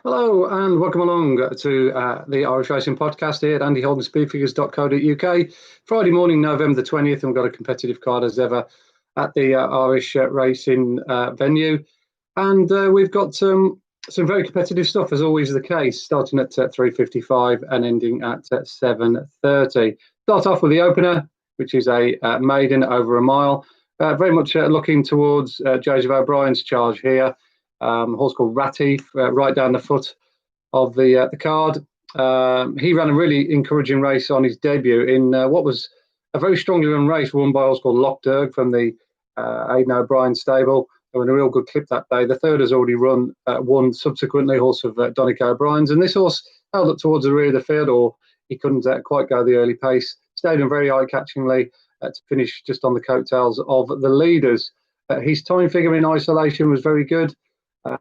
Hello and welcome along to the Irish Racing Podcast here at andyholdenSpeedfigures.co.uk. Friday morning, November the 20th, and we've got a competitive card as ever at the Irish Racing venue. And we've got some very competitive stuff, as always the case, starting at 3:55 and ending at 7:30. Start off with the opener, which is a maiden over a mile. Very much looking towards Joseph O'Brien's charge here. A horse called Ratty, right down the foot of the card. He ran a really encouraging race on his debut in what was a very strongly run race won by a horse called Lockderg from the Aidan O'Brien stable. They were in a real good clip that day. The third has already won subsequently, horse of Dundalk O'Brien's. And this horse held up towards the rear of the field, or he couldn't quite go the early pace. Stayed in very eye-catchingly to finish just on the coattails of the leaders. His time figure in isolation was very good.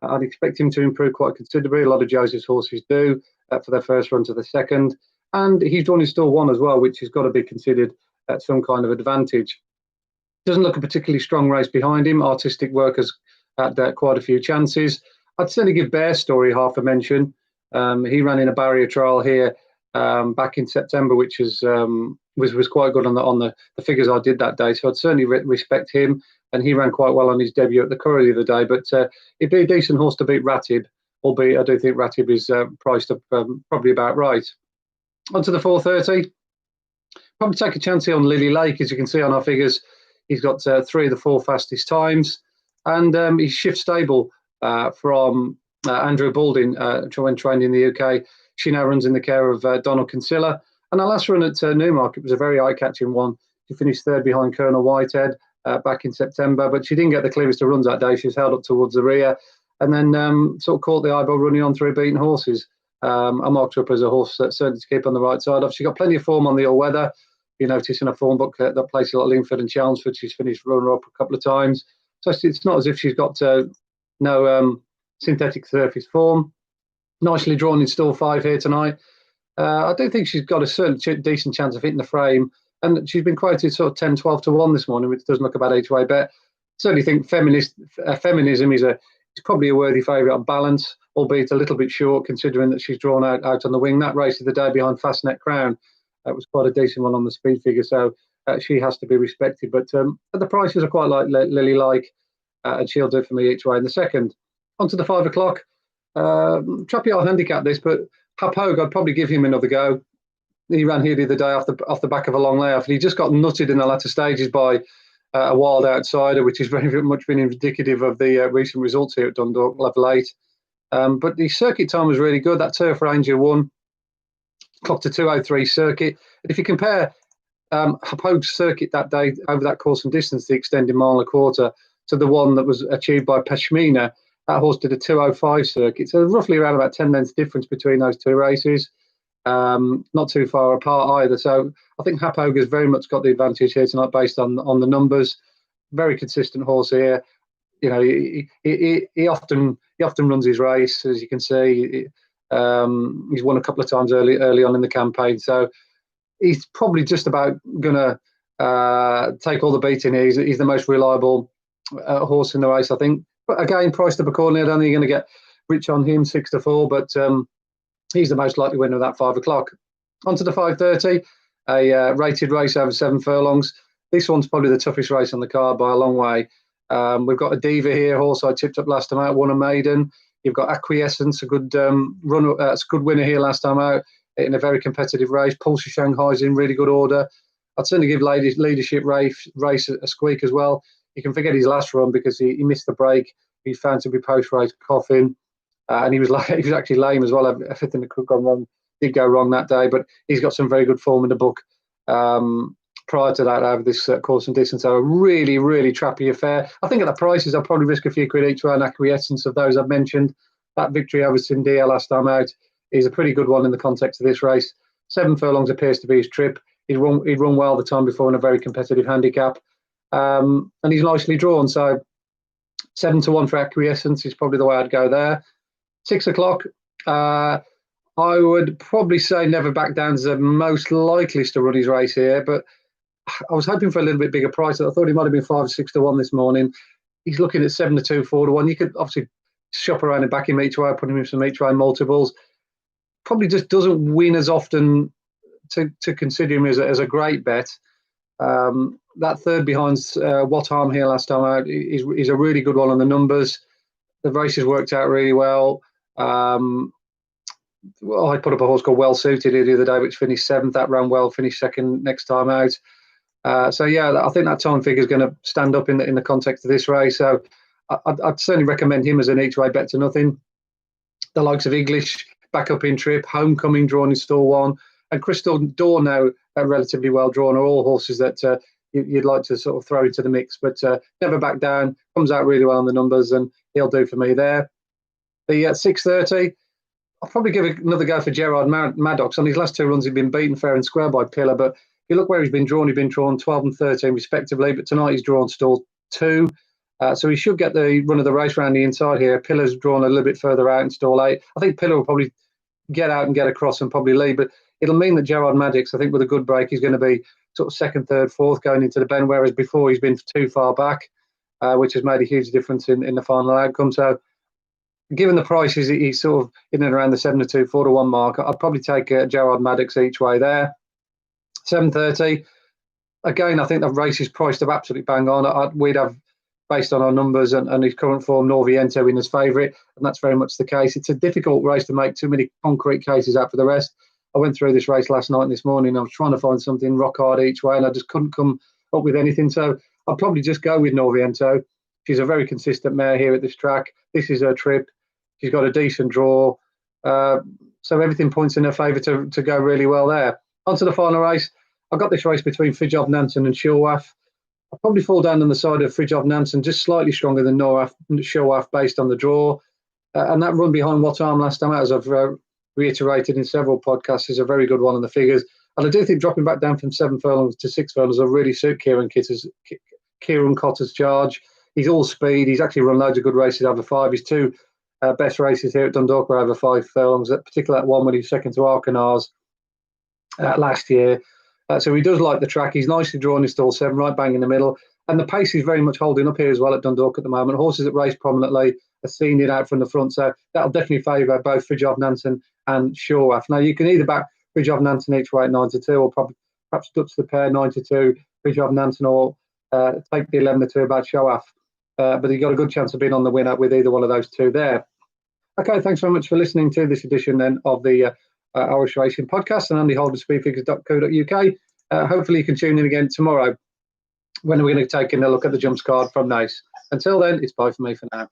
I'd expect him to improve quite considerably. A lot of Joseph's horses do for their first run to the second. And he's drawn his stall one as well, which has got to be considered some kind of advantage. Doesn't look a particularly strong race behind him. Artistic Work has had quite a few chances. I'd certainly give Bear Story half a mention. He ran in a barrier trial here back in September, which was quite good on the figures I did that day. So I'd certainly respect him. And he ran quite well on his debut at the Curragh the other day. But it'd be a decent horse to beat Ratib, albeit I do think Ratib is priced up probably about right. On to the 4:30. Probably take a chance here on Lily Lake. As you can see on our figures, he's got 3 of the 4 fastest times. And he's shift stable from Andrew Balding when trained in the UK. She now runs in the care of Donald Kinsella. And our last run at Newmarket was a very eye-catching one. She finished third behind Colonel Whitehead back in September, but she didn't get the clearest of runs that day. She was held up towards the rear and then sort of caught the eyeball running on through beaten horses. I marked her up as a horse that certainly to keep on the right side of. She got plenty of form on the all-weather. You notice in a form book that places like Lingford and Chelmsford, she's finished runner-up a couple of times. So it's not as if she's got no synthetic surface form. Nicely drawn in stall 5 here tonight. I do think she's got a certain decent chance of hitting the frame. And she's been quoted sort of 10, 12 to 1 this morning, which doesn't look a bad each way bet. Certainly think feminism is probably a worthy favourite on balance, albeit a little bit short considering that she's drawn out on the wing. That race of the day behind Fastnet Crown was quite a decent one on the speed figure, so she has to be respected. But the prices are quite like Lily Like, and she'll do for me each way in the second. On to the 5 o'clock. Trappy, I'll handicap this, but Hapog, I'd probably give him another go. He ran here the other day off the back of a long layoff, and he just got nutted in the latter stages by a wild outsider, which has very much been indicative of the recent results here at Dundalk, level 8. But the circuit time was really good. That Turf Ranger won, clocked a 2:03 circuit. And if you compare Hapog's circuit that day over that course and distance, the extended mile and a quarter, to the one that was achieved by Pashmina, that horse did a 2:05 circuit. So roughly around about 10 lengths difference between those two races. Not too far apart either. So I think Hapog has very much got the advantage here tonight based on the numbers. Very consistent horse here. You know, he often runs his race, as you can see. He's won a couple of times early on in the campaign. So he's probably just about going to take all the beating here. He's the most reliable horse in the race, I think. But again, priced up accordingly. I don't think you're going to get rich on him, 6 to 4, but he's the most likely winner of that 5 o'clock. On to the 5:30, a rated race over 7 furlongs. This one's probably the toughest race on the card by a long way. We've got a Diva here, horse I tipped up last time out, won a maiden. You've got Acquiescence, a good good winner here last time out in a very competitive race. Pulse of Shanghai's in really good order. I'd certainly give Leadership race a squeak as well. You can forget his last run because he missed the break. He found to be post-race coughing. And he was actually lame as well. Everything that could did go wrong that day, but he's got some very good form in the book prior to that over this course and distance. So a really, really trappy affair. I think at the prices, I'll probably risk a few quid each way on Acquiescence of those I've mentioned. That victory over Sindia last time out is a pretty good one in the context of this race. 7 furlongs appears to be his trip. He'd run well the time before in a very competitive handicap. And he's nicely drawn. So 7 to 1 for Acquiescence is probably the way I'd go there. 6 o'clock, I would probably say Never Back Down's the most likeliest to run his race here, but I was hoping for a little bit bigger price. I thought he might have been 5 or 6 to 1 this morning. He's looking at 7 to 2, 4 to 1. You could obviously shop around and back him each way, put him in some each way multiples. Probably just doesn't win as often to consider him as a great bet. That third behind What Arm here last time out is a really good one on the numbers. The race has worked out really well. I put up a horse called Well Suited here the other day, which finished 7th. That ran well, finished 2nd next time out. So yeah, I think that time figure is going to stand up in the context of this race. So I'd certainly recommend him as an each way bet to nothing. The likes of English back up in trip, Homecoming drawn in stall 1, and Crystal Dawn now relatively well drawn are all horses that you'd like to sort of throw into the mix, but never back down. Comes out really well on the numbers, and he'll do for me there. The 6:30. I'll probably give another go for Gerard Maddox. On his last 2 runs, he's been beaten fair and square by Pillar, but if you look where he's been drawn 12 and 13 respectively, but tonight he's drawn stall 2. So he should get the run of the race around the inside here. Pillar's drawn a little bit further out in stall 8. I think Pillar will probably get out and get across and probably lead, but it'll mean that Gerard Maddox, I think with a good break, he's going to be sort of 2nd, 3rd, 4th going into the bend, whereas before he's been too far back, which has made a huge difference in the final outcome. So given the prices, he's sort of in and around the 7-2, 4-1 mark. I'd probably take Gerard Maddox each way there. 7:30. Again, I think the race is priced up absolutely bang on. We'd have, based on our numbers and his current form, Norviento in his favourite, and that's very much the case. It's a difficult race to make too many concrete cases out for the rest. I went through this race last night and this morning. I was trying to find something rock hard each way, and I just couldn't come up with anything. So I'll probably just go with Norviento. She's a very consistent mare here at this track. This is her trip. She's got a decent draw. So everything points in her favour to go really well there. On to the final race. I've got this race between Fridtjof Nansen and Shilwaf. I'll probably fall down on the side of Fridtjof Nansen, just slightly stronger than Shilwaf based on the draw. And that run behind What Arm last time out, as I've reiterated in several podcasts, is a very good one on the figures. And I do think dropping back down from 7 furlongs to 6 furlongs will really suit Kieran Cotter's charge. He's all speed. He's actually run loads of good races over 5. His 2 best races here at Dundalk were over 5 furlongs, particularly that one when he was 2nd to Arcanars last year. So he does like the track. He's nicely drawn in stall 7, right bang in the middle. And the pace is very much holding up here as well at Dundalk at the moment. Horses that race prominently are seeing it out from the front. So that'll definitely favour both Fridtjof Nansen and Shilwaf. Now, you can either back Fridtjof Nansen each way at 9-2, or perhaps Dutch the pair 9-2, Fridtjof Nansen, or take the 11-2 about Shilwaf. But you've got a good chance of being on the winner with either one of those 2 there. Okay, thanks very much for listening to this edition then of the Irish Racing Podcast and AndyHoldersSpeedFigures.co.uk. Hopefully you can tune in again tomorrow when we're going to take a look at the jumps card from Nice. Until then, it's bye for me for now.